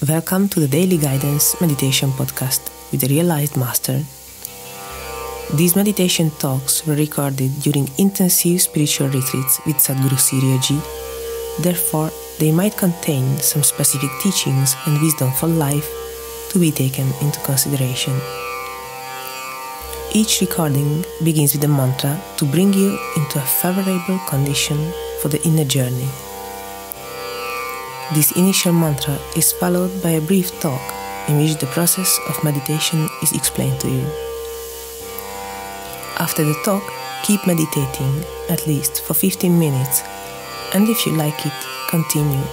Welcome to the Daily Guidance Meditation Podcast with the Realized Master. These meditation talks were recorded during intensive spiritual retreats with Satguru Sirio Ji. Therefore, they might contain some specific teachings and wisdom for life to be taken into consideration. Each recording begins with a mantra to bring you into a favorable condition for the inner journey. This initial mantra is followed by a brief talk in which the process of meditation is explained to you. After the talk, keep meditating at least for 15 minutes, and if you like it, continue,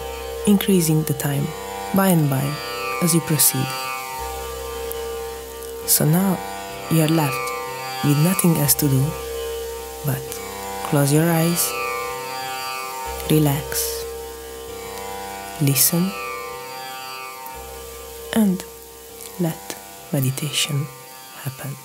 increasing the time by and by as you proceed. So now you are left with nothing else to do but close your eyes, relax, listen, and let meditation happen.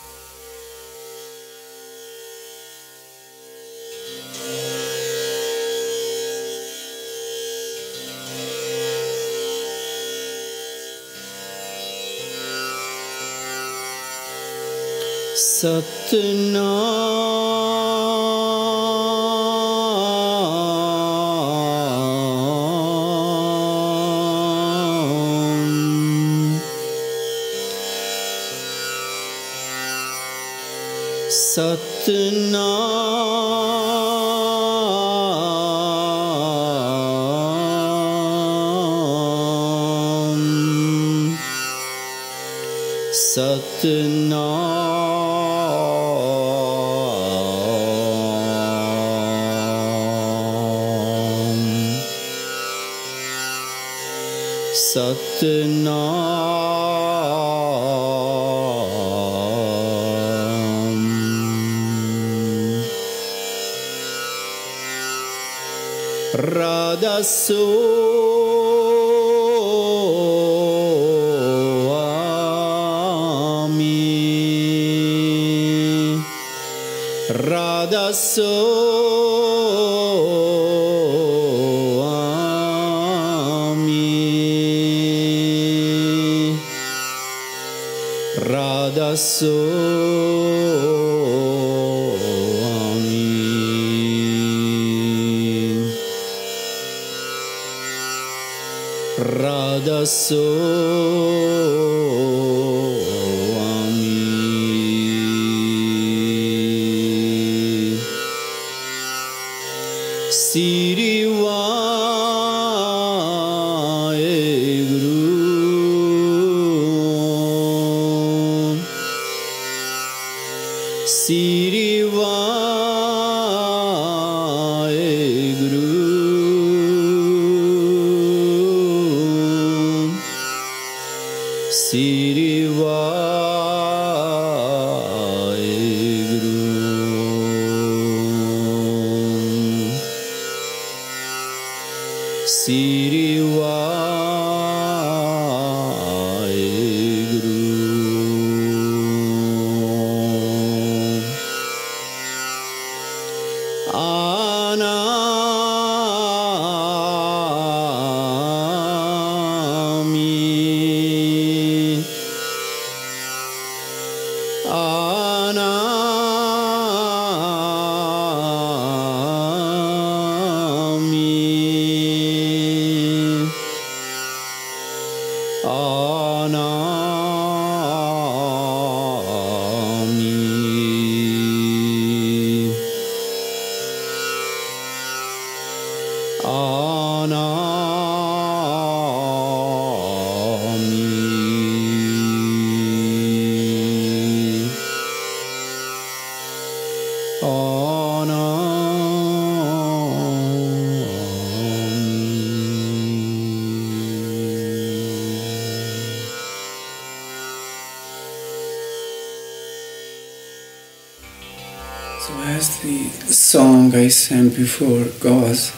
So as the song I sang before goes,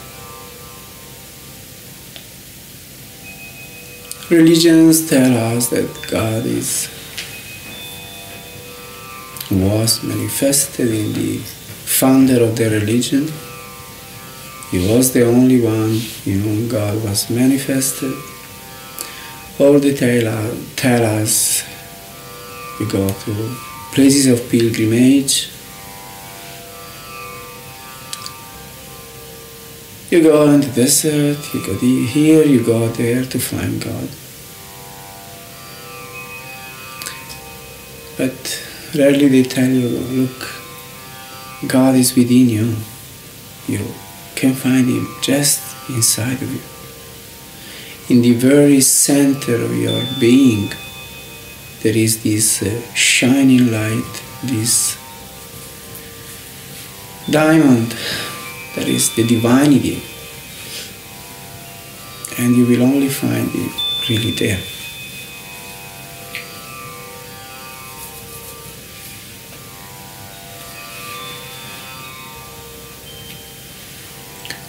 religions tell us that God was manifested in the founder of the religion. He was the only one in whom God was manifested. All they tell us, we go to places of pilgrimage. You go in the desert, you go here, you go there to find God. But rarely they tell you, look, God is within you. You can find Him just inside of you. In the very center of your being, there is this shining light, this diamond, that is the divinity. And you will only find it really there.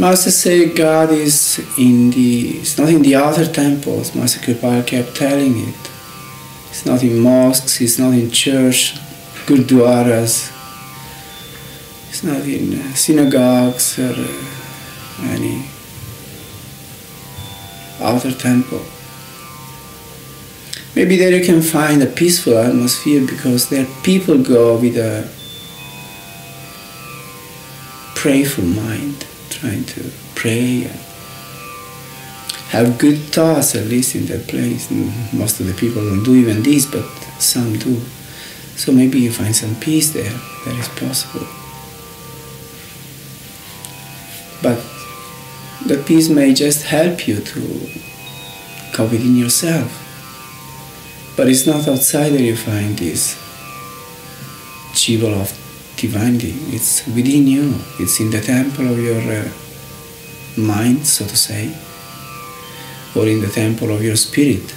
Master say God is it's not in the other temples. Master Kripal kept telling it. It's not in mosques, it's not in church, gurdwaras. It's not in synagogues or any other temple. Maybe there you can find a peaceful atmosphere because there people go with a prayerful mind, trying to pray and have good thoughts, at least in that place. And most of the people don't do even this, but some do. So maybe you find some peace there. That is possible. But the peace may just help you to go within yourself. But it's not outside that you find this jewel of divinity. It's within you. It's in the temple of your mind, so to say, or in the temple of your spirit.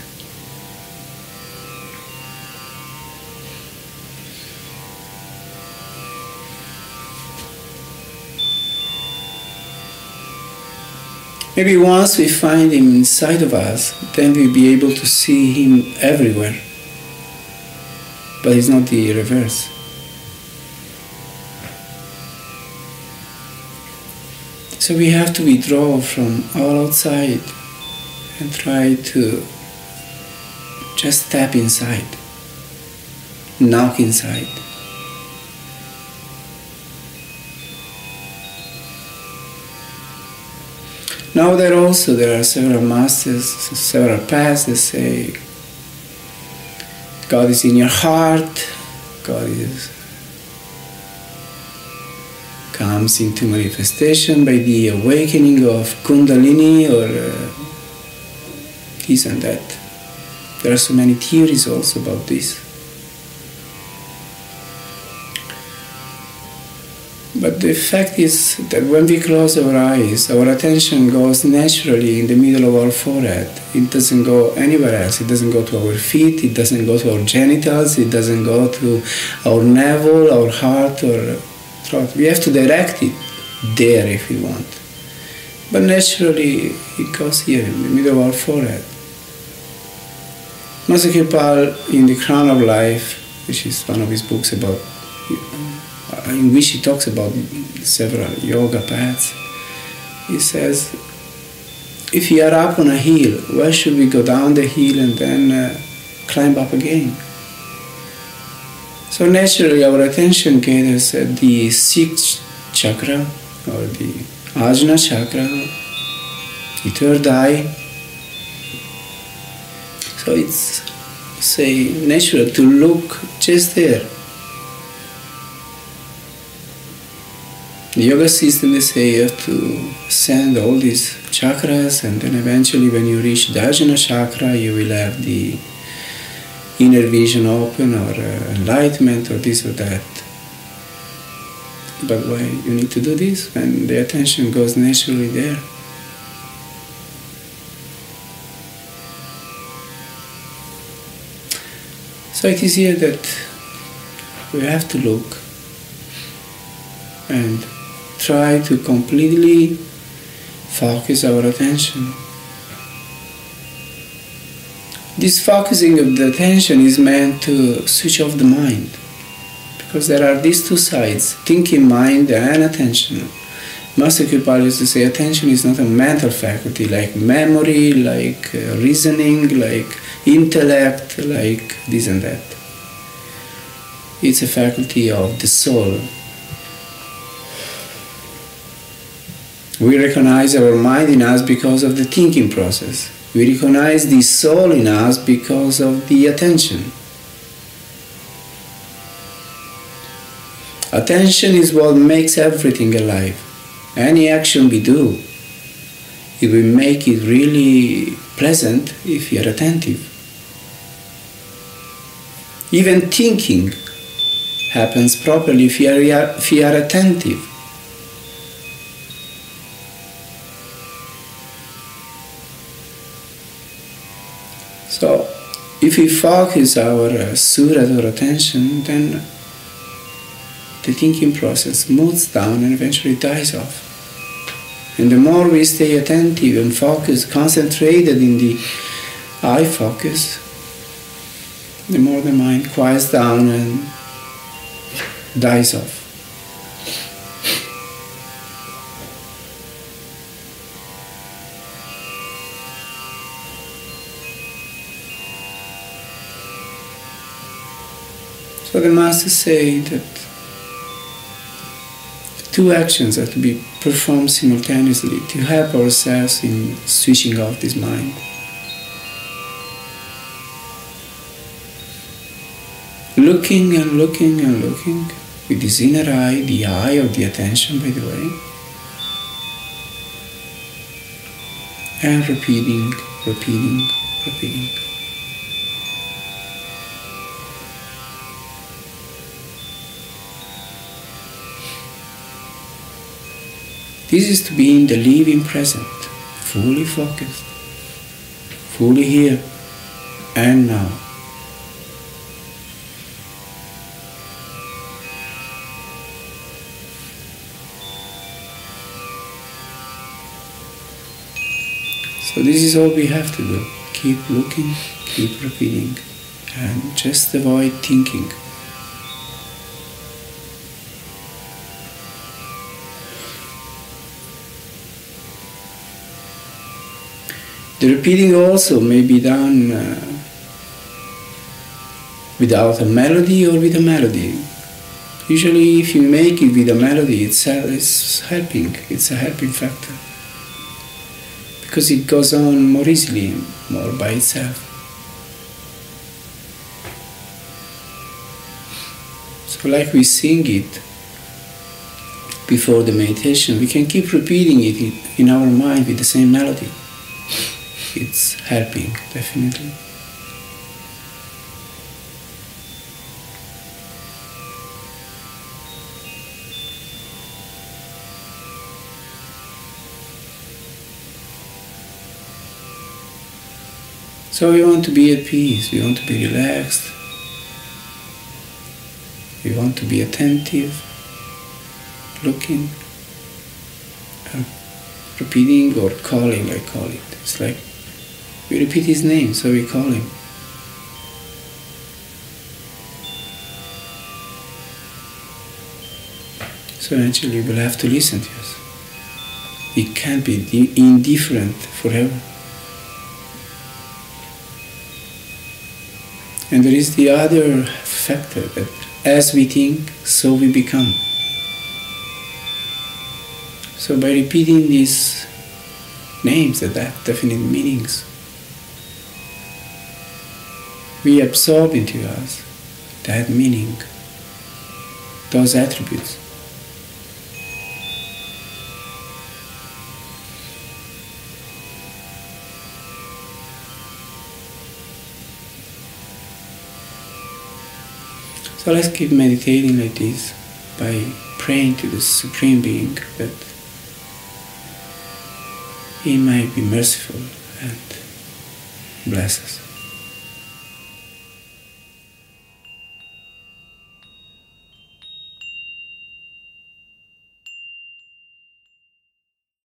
Maybe once we find Him inside of us, then we'll be able to see Him everywhere. But it's not the reverse. So we have to withdraw from all outside and try to just tap inside, knock inside. Now there are several masters, several paths that say God is in your heart, God comes into manifestation by the awakening of Kundalini or this and that. There are so many theories also about this. But the fact is that when we close our eyes, our attention goes naturally in the middle of our forehead. It doesn't go anywhere else. It doesn't go to our feet, it doesn't go to our genitals, it doesn't go to our navel, our heart, or throat. We have to direct it there if we want. But naturally, it goes here in the middle of our forehead. Master Kripal, in The Crown of Life, which is one of his books about, in which he talks about several yoga paths, he says, if we are up on a hill, why should we go down the hill and then climb up again? So naturally our attention gathers at the sixth chakra, or the Ajna chakra, the third eye. So it's, say, natural to look just there. The yoga system, they say you have to send all these chakras, and then eventually when you reach the Ajna chakra, you will have the inner vision open, or enlightenment, or this or that. But why you need to do this when the attention goes naturally there? So it is here that we have to look and try to completely focus our attention. This focusing of the attention is meant to switch off the mind, because there are these two sides, thinking mind and attention. Master Kripa used to say attention is not a mental faculty like memory, like reasoning, like intellect, like this and that. It's a faculty of the soul. We recognize our mind in us because of the thinking process. We recognize the soul in us because of the attention. Attention is what makes everything alive. Any action we do, it will make it really pleasant if you are attentive. Even thinking happens properly if you are attentive. So, if we focus our surat or attention, then the thinking process moves down and eventually dies off. And the more we stay attentive and focused, concentrated in the eye focus, the more the mind quiets down and dies off. So the masters say that two actions are to be performed simultaneously to help ourselves in switching off this mind. Looking and looking and looking with this inner eye, the eye of the attention, by the way, and repeating, repeating, repeating. This is to be in the living present, fully focused, fully here and now. So this is all we have to do. Keep looking, keep repeating, and just avoid thinking. The repeating also may be done without a melody or with a melody. Usually if you make it with a melody, it's helping, it's a helping factor. Because it goes on more easily, more by itself. So like we sing it before the meditation, we can keep repeating it in our mind with the same melody. It's helping, definitely. So we want to be at peace, we want to be relaxed, we want to be attentive, looking, repeating or calling, I call it. It's like we repeat his name, so we call him. So eventually we'll have to listen to us. It can't be indifferent forever. And there is the other factor that as we think, so we become. So by repeating these names that have definite meanings, we absorb into us that meaning, those attributes. So let's keep meditating like this by praying to the Supreme Being that He might be merciful and bless us.